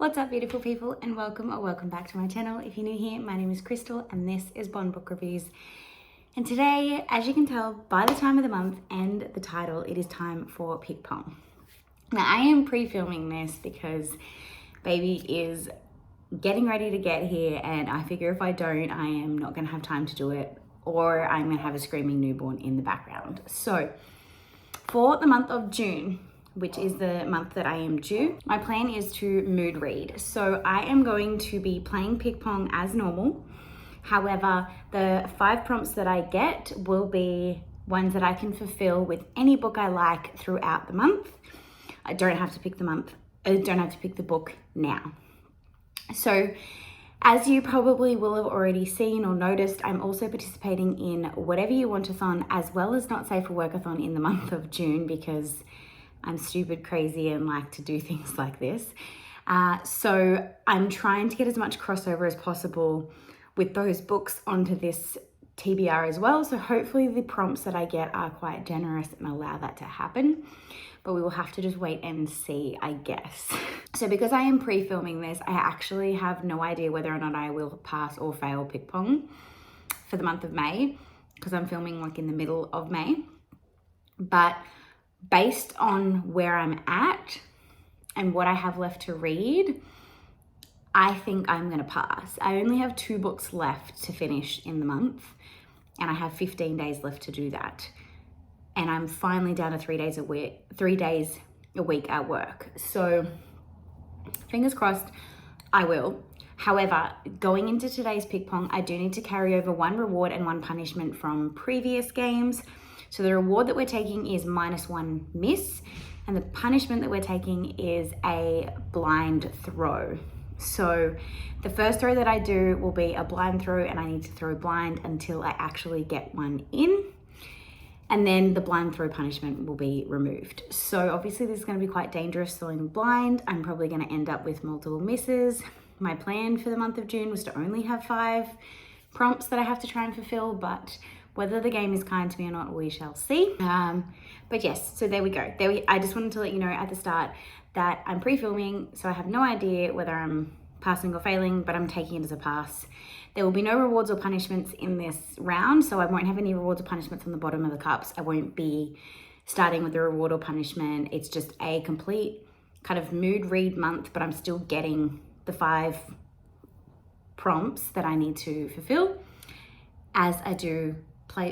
What's up, beautiful people, and welcome back to my channel. If you're new here, my name is Crystal and this is Bond Book Reviews. And today, as you can tell by the time of the month and the title, it is time for Pick Pong. Now, I am pre-filming this because baby is getting ready to get here, and I figure if I don't, I am not going to have time to do it, or I'm going to have a screaming newborn in the background. So, for the month of June, which is the month that I am due, my plan is to mood read. So I am going to be playing Pick Pong as normal. However, the 5 prompts that I get will be ones that I can fulfill with any book I like throughout the month. I don't have to pick the month. I don't have to pick the book now. So as you probably will have already seen or noticed, I'm also participating in Whatever You Wantathon as well as Not Safe for Workathon in the month of June because I'm stupid crazy and like to do things like this. So I'm trying to get as much crossover as possible with those books onto this TBR as well. So hopefully the prompts that I get are quite generous and allow that to happen. But we will have to just wait and see, I guess. So because I am pre-filming this, I actually have no idea whether or not I will pass or fail Pick Pong for the month of May, because I'm filming like in the middle of May. But based on where I'm at and what I have left to read, I think I'm gonna pass. I only have 2 books left to finish in the month, and I have 15 days left to do that. And I'm finally down to 3 days a week at work. So fingers crossed, I will. However, going into today's Pick Pong, I do need to carry over 1 reward and 1 punishment from previous games. So the reward that we're taking is -1 miss, and the punishment that we're taking is a blind throw. So the first throw that I do will be a blind throw, and I need to throw blind until I actually get one in. And then the blind throw punishment will be removed. So obviously this is going to be quite dangerous throwing blind. I'm probably going to end up with multiple misses. My plan for the month of June was to only have 5 prompts that I have to try and fulfill, but whether the game is kind to me or not, we shall see. But yes, so there we go. I just wanted to let you know at the start that I'm pre-filming, so I have no idea whether I'm passing or failing, but I'm taking it as a pass. There will be no rewards or punishments in this round, so I won't have any rewards or punishments on the bottom of the cups. I won't be starting with a reward or punishment. It's just a complete kind of mood read month, but I'm still getting the 5 prompts that I need to fulfill as I do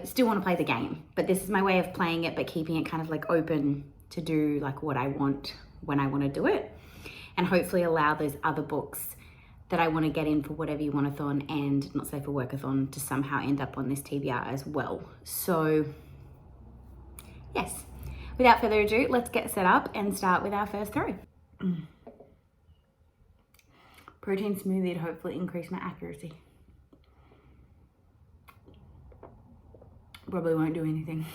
still want to play the game. But this is my way of playing it, but keeping it kind of like open to do like what I want when I want to do it, and hopefully allow those other books that I want to get in for Whatever You Wantathon and Not Safe for Workathon to somehow end up on this TBR as well. So yes, without further ado, let's get set up and start with our first throw. Protein smoothie to hopefully increase my accuracy. Probably won't do anything.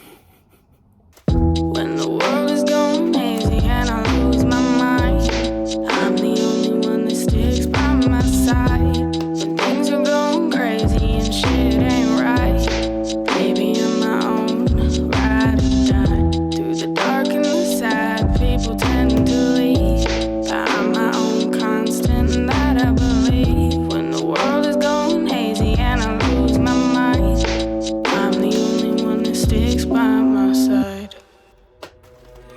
When the world is going hazy and I lose my mind, I'm the only one that sticks by my side. When things are going crazy and shit ain't right, baby, I'm my own ride or die. Through the dark and the sad, people tend to leave, but I'm my own constant and that I believe. When the world is going hazy and I lose my mind, I'm the only one that sticks by my side.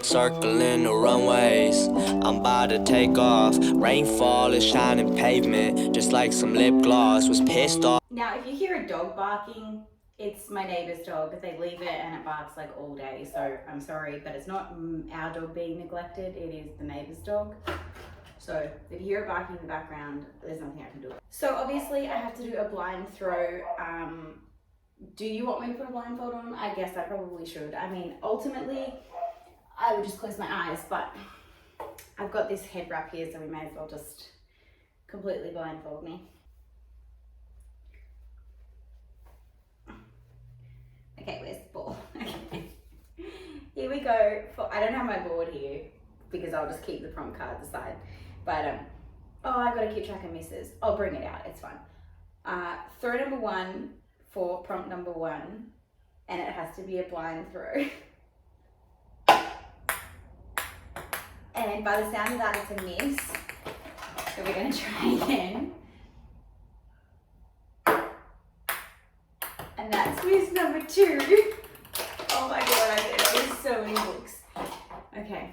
Circling the runways, I'm about to take off. Rainfall is shining pavement, just like some lip gloss. Was pissed off. Now, if you hear a dog barking, it's my neighbor's dog. They leave it and it barks like all day. So I'm sorry, but it's not our dog being neglected. It is the neighbor's dog. So if you hear it barking in the background, there's nothing I can do. So obviously I have to do a blind throw. Do you want me to put a blindfold on? I guess I probably should. I mean, ultimately, I would just close my eyes, but I've got this head wrap here, so we may as well just completely blindfold me. Okay, where's the ball? Okay. Here we go. I don't have my board here because I'll just keep the prompt cards aside. But, oh, I've got to keep track of misses. I'll bring it out, it's fine. Throw number 1 for prompt number 1, and it has to be a blind throw. And by the sound of that, it's a miss. So we're gonna try again. And that's miss number 2. Oh my god, I did. There's so many books. Okay.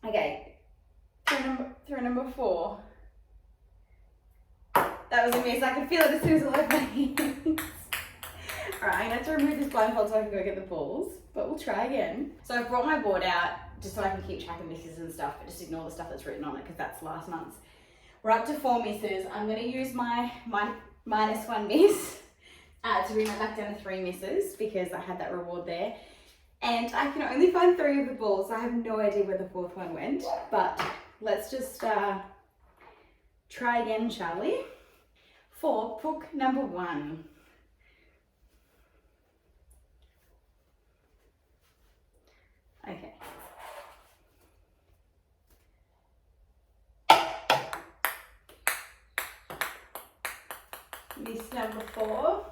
Okay. Through number 4. That was a miss. I could feel it as soon as I left my hands. Alright, I'm gonna have to remove this blindfold so I can go get the balls, but we'll try again. So I've brought my board out just so I can keep track of misses and stuff, but just ignore the stuff that's written on it because that's last month's. We're up to 4 misses. I'm gonna use my minus 1 miss to bring that back down to 3 misses because I had that reward there. And I can only find 3 of the balls, so I have no idea where the 4th one went, but let's just try again, shall we? For book number 1. Okay. Miss number 4.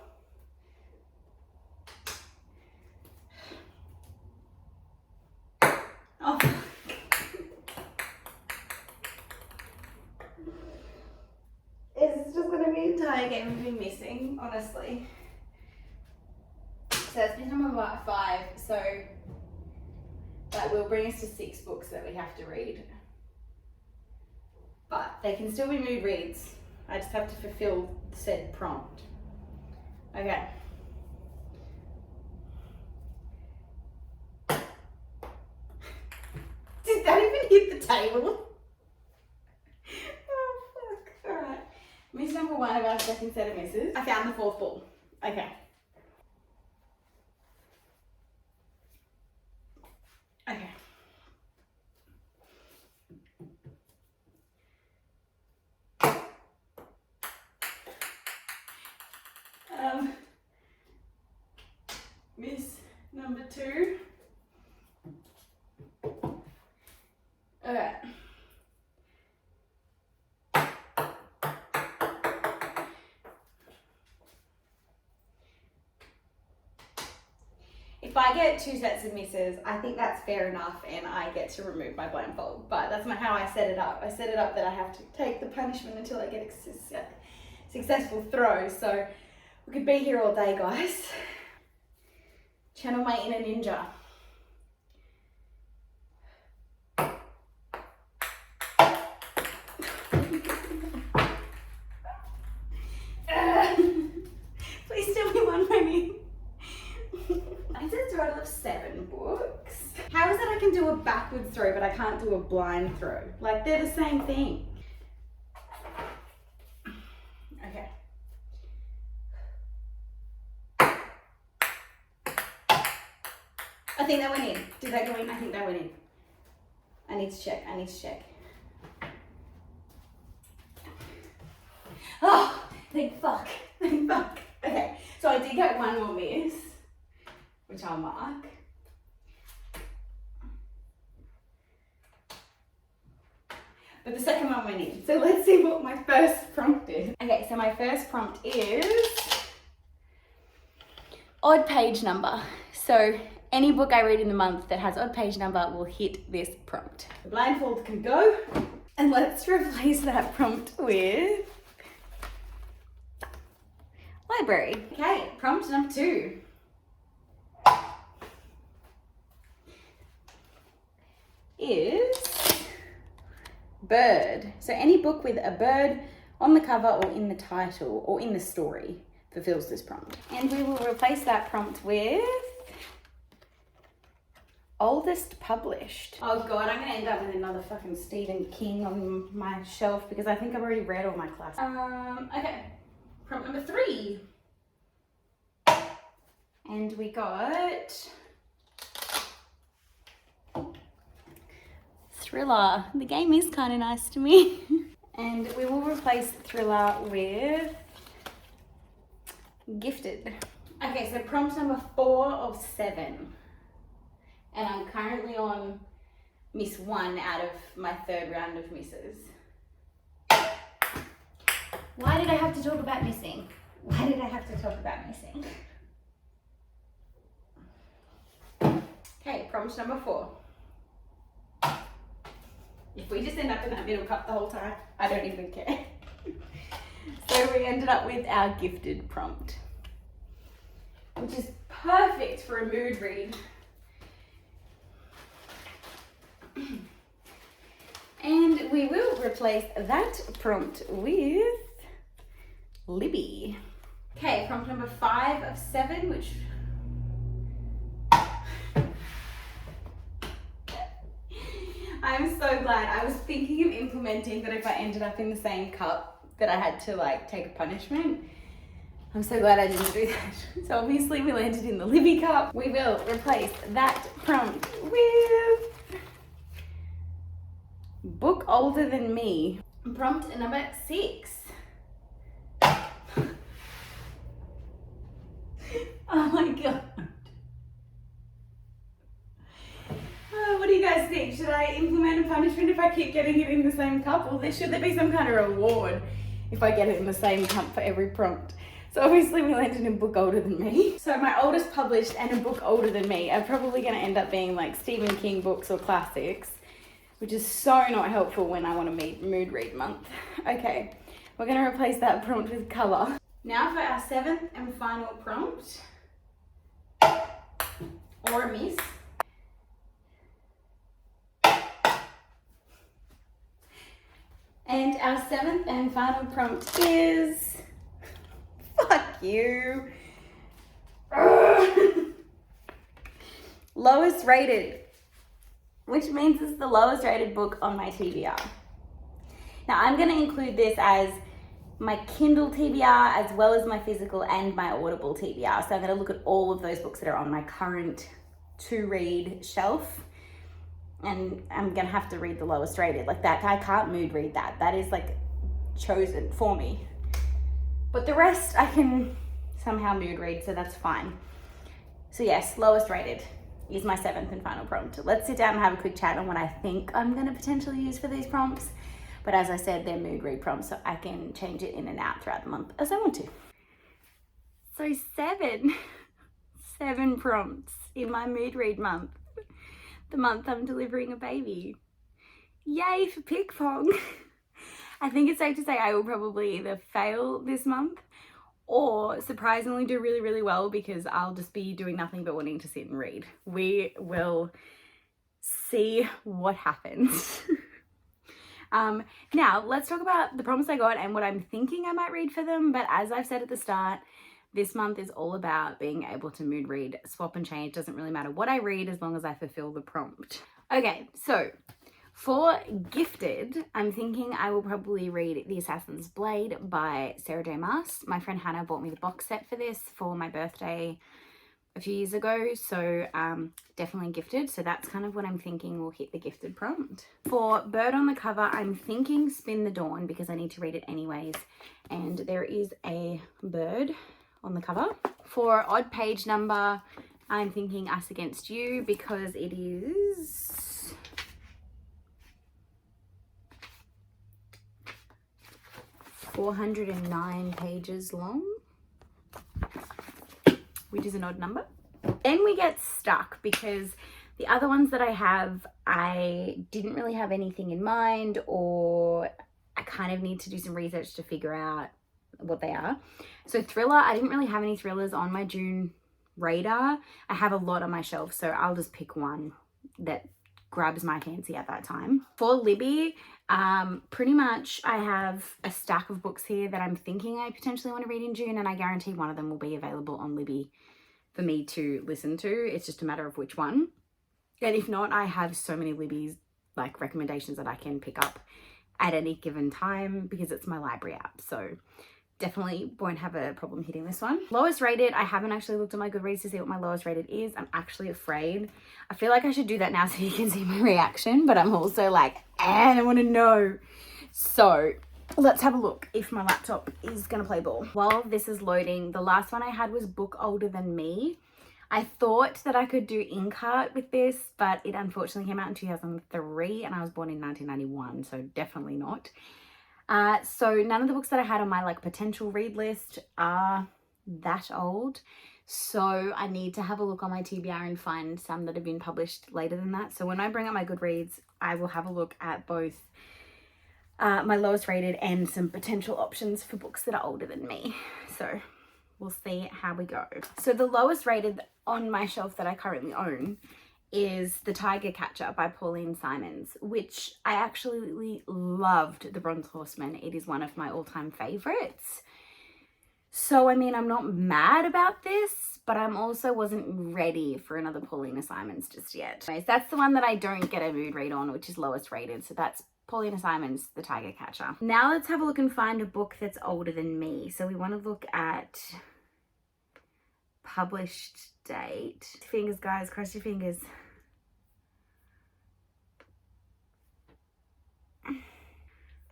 Oh. It's just gonna be an entire game of me missing, honestly. So that's miss number 5. So that will bring us to 6 books that we have to read. But they can still be mood reads. I just have to fulfill said prompt. Okay. Did that even hit the table? Oh fuck. Alright. Miss number 1 of our second set of misses. I found the 4th ball. Okay. Okay. Miss number 2. Okay. If I get 2 sets of misses, I think that's fair enough and I get to remove my blindfold. But that's not how I set it up. I set it up that I have to take the punishment until I get a successful throw. So we could be here all day, guys. Channel my inner ninja. Please tell me one winning. I did a total of 7 books. How is it I can do a backward throw but I can't do a blind throw? Like, they're the same thing. Okay. I think that went in. Did that go in? I think that went in. I need to check. I need to check. Oh, thank fuck. Thank fuck. Okay, so I did get 1 more miss, which I'll mark. But the second one went in. So let's see what my first prompt is. Okay, so my first prompt is odd page number. So any book I read in the month that has odd page number will hit this prompt. The blindfold can go. And let's replace that prompt with library. Okay, prompt number 2. Is bird. So any book with a bird on the cover or in the title or in the story fulfills this prompt. And we will replace that prompt with oldest published. Oh god, I'm gonna end up with another fucking Stephen King on my shelf because I think I've already read all my classics. Okay. Prompt number 3. And we got thriller. The game is kind of nice to me. And we will replace thriller with gifted. Okay, so prompt number 4 of 7. And I'm currently on miss 1 out of my 3rd round of misses. Why did I have to talk about missing? Why did I have to talk about missing? Okay, prompt number 4. If we just end up in that middle cup the whole time, I don't even care. So we ended up with our gifted prompt, which is perfect for a mood read. And we will replace that prompt with Libby. Okay, prompt number 5 of 7, which I'm so glad. I was thinking of implementing that if I ended up in the same cup that I had to like take a punishment. I'm so glad I didn't do that. So obviously we landed in the Libby cup. We will replace that prompt with book older than me. Prompt number 6. Oh my god. What do you guys think? Should I implement a punishment if I keep getting it in the same cup? Or should there be some kind of reward if I get it in the same cup for every prompt? So obviously we landed in a book older than me. So my oldest published and a book older than me are probably going to end up being like Stephen King books or classics, which is so not helpful when I want to mood read month. Okay, we're going to replace that prompt with colour. Now for our 7th and final prompt, or a miss. And our 7th and final prompt is, fuck you. Lowest rated, which means it's the lowest rated book on my TBR. Now I'm going to include this as my Kindle TBR as well as my physical and my Audible TBR. So I'm going to look at all of those books that are on my current to read shelf. And I'm gonna have to read the lowest rated. Like that, I can't mood read that. That is like chosen for me. But the rest I can somehow mood read, so that's fine. So yes, lowest rated is my 7th and final prompt. Let's sit down and have a quick chat on what I think I'm gonna potentially use for these prompts. But as I said, they're mood read prompts, so I can change it in and out throughout the month as I want to. So 7 prompts in my mood read month. The month I'm delivering a baby. Yay for PICKPONG. I think it's safe to say I will probably either fail this month or surprisingly do really, really well because I'll just be doing nothing but wanting to sit and read. We will see what happens. Now, let's talk about the prompts I got and what I'm thinking I might read for them. But as I've said at the start, this month is all about being able to mood read, swap and change. Doesn't really matter what I read as long as I fulfill the prompt. Okay, so for gifted, I'm thinking I will probably read The Assassin's Blade by Sarah J. Maas. My friend Hannah bought me the box set for this for my birthday a few years ago, so definitely gifted. So that's kind of what I'm thinking will hit the gifted prompt. For bird on the cover, I'm thinking Spin the Dawn because I need to read it anyways. And there is a bird on the cover. For odd page number, I'm thinking Us Against You because it is .409 pages long, which is an odd number. Then we get stuck because the other ones that I have, I didn't really have anything in mind, or I kind of need to do some research to figure out what they are. So thriller, I didn't really have any thrillers on my June radar. I have a lot on my shelf, so I'll just pick one that grabs my fancy at that time. For Libby, pretty much I have a stack of books here that I'm thinking I potentially want to read in June, and I guarantee one of them will be available on Libby for me to listen to. It's just a matter of which one. And if not, I have so many Libby's like recommendations that I can pick up at any given time because it's my library app. So definitely won't have a problem hitting this one. Lowest rated, I haven't actually looked at my Goodreads to see what my lowest rated is. I'm actually afraid. I feel like I should do that now so you can see my reaction, but I'm also like, I want to know. So let's have a look if my laptop is gonna play ball. While this is loading, the last one I had was Book Older Than Me. I thought that I could do Inkheart with this, but it unfortunately came out in 2003 and I was born in 1991, so definitely not. So none of the books that I had on my like potential read list are that old. So I need to have a look on my TBR and find some that have been published later than that. So when I bring up my Goodreads, I will have a look at both my lowest rated and some potential options for books that are older than me. So we'll see how we go. So the lowest rated on my shelf that I currently own is The Tiger Catcher by Pauline Simons, which I actually loved. The Bronze Horseman. It is one of my all-time favorites. So, I mean, I'm not mad about this, but I'm also wasn't ready for another Paulina Simons just yet. Anyways, that's the one that I don't get a mood read on, which is lowest rated. So that's Paulina Simons, The Tiger Catcher. Now let's have a look and find a book that's older than me. So we want to look at published date. Fingers, guys, cross your fingers.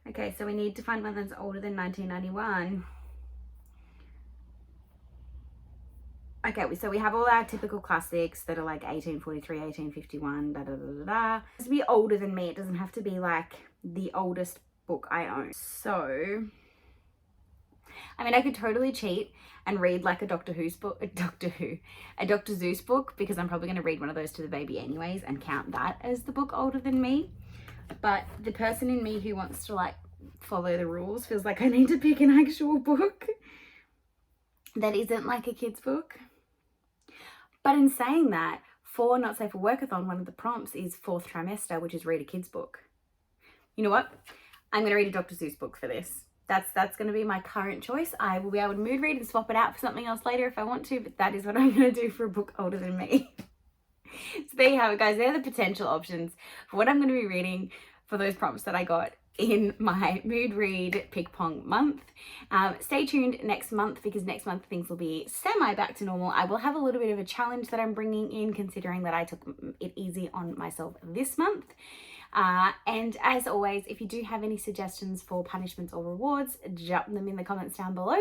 Okay, so we need to find one that's older than 1991. Okay, so we have all our typical classics that are like 1843, 1851, da da da da da. It has to be older than me. It doesn't have to be like the oldest book I own. So, I mean, I could totally cheat and read like a Doctor Zeus book, because I'm probably going to read one of those to the baby anyways and count that as the book older than me. But the person in me who wants to like follow the rules feels like I need to pick an actual book that isn't like a kid's book. But in saying that, for Not Safe for Workathon, one of the prompts is 4th trimester, which is read a kid's book. You know what? I'm going to read a Dr. Seuss book for this. That's going to be my current choice. I will be able to mood read and swap it out for something else later if I want to, but that is what I'm going to do for a book older than me. So there you have it, guys. They're the potential options for what I'm going to be reading for those prompts that I got in my mood read PICKPONG month. Stay tuned next month, because next month things will be semi back to normal. I will have a little bit of a challenge that I'm bringing in, considering that I took it easy on myself this month. And as always, if you do have any suggestions for punishments or rewards, drop them in the comments down below.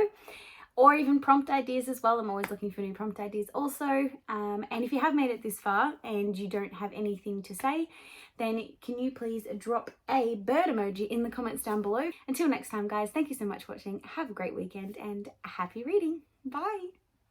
Or even prompt ideas as well. I'm always looking for new prompt ideas also. And if you have made it this far and you don't have anything to say, then can you please drop a bird emoji in the comments down below. Until next time, guys, thank you so much for watching. Have a great weekend and happy reading. Bye.